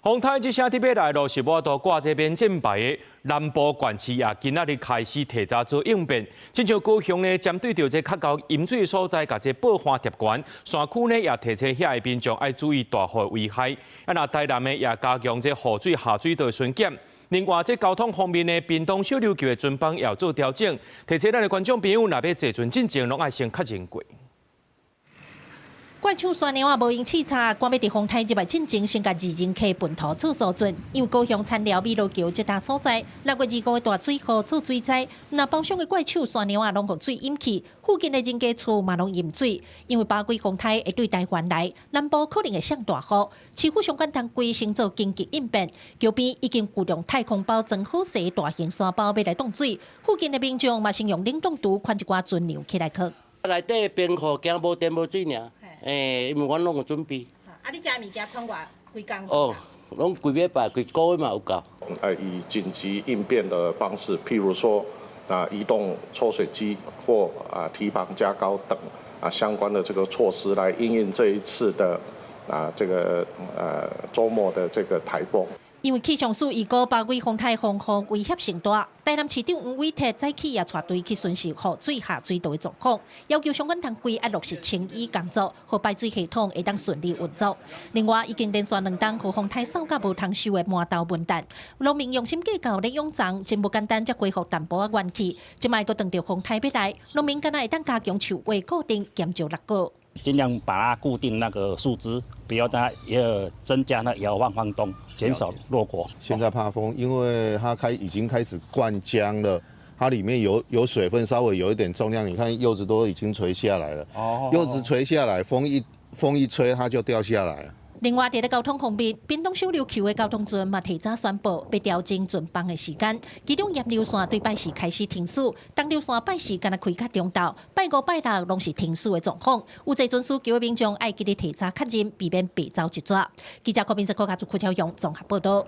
風台即聲特別來咯，是我都掛這邊正牌的南部縣市也今仔日開始提早做應變，親像高雄呢，針對着這較高淹水所在，甲這爆花貼管山區呢，也提醒遐個民眾愛注意大雨危害。啊，那台南呢，也加強這雨水下水道巡檢。另外，這交通方面呢，屏東小琉球的船幫也要做調整，提醒咱的觀眾朋友，若要坐船進前，攏愛先確認過。怪手山貓仔無用試查，趕要佇風台入來進前，先甲二人溪分頭做疏浚。因為高雄田寮美羅橋這大所在，6月25日大水後做水災，那包廂的怪手山貓仔攏互水淹去，附近的人家厝嘛攏淹水。因為八月風台會對台灣來，南部可能會上大雨，市府相關單位先做緊急應變，橋邊已經僱用太空包裝好勢大型沙包要來擋水，附近的民眾嘛先用冷凍廚款一寡樽牛起來去。內底冰庫驚無電無水爾。因為阮攏有準備。啊，你食物件款偌幾工？哦，攏幾禮拜、幾個月嘛有夠。以緊急應變的方式，譬如說移動抽水機或堤防加高等相關的這個措施，來因應這一次的這個週末的這個颱風。因為氣象署預估8月風台風雨威脅性大，台南市長黃偉哲早起也帶隊去巡視雨水下水道的狀況，要求相關單位要落實清淤工作，讓排水系統會當順利運作。另外，已經連續2天，和風台掃甲無通收的麻豆文旦，農民用心計較咧養臧，真無簡單才恢復淡薄仔元氣。即賣閣等到風台要來，農民敢若會當加強樹位固定，減少落果。盡量把它固定那個樹枝，不要它也增加那搖晃晃動，減少落果。現在怕風，因為它已經開始灌漿了，它裡面有水分，稍微有一點重量。你看柚子都已經垂下來了，柚子垂下來，風一吹它就掉下來。另外，在交通方面，屏東小琉球的交通船嘛提早宣布要調整船幫的時間，其中葉流線對拜四開始停駛，東流線拜四敢若開較中晝，拜5、拜6攏是停駛的狀況。有濟船需求的民眾愛記得提早確認，避免白走一逝。記者柯明哲、柯家族、柯超勇綜合報道。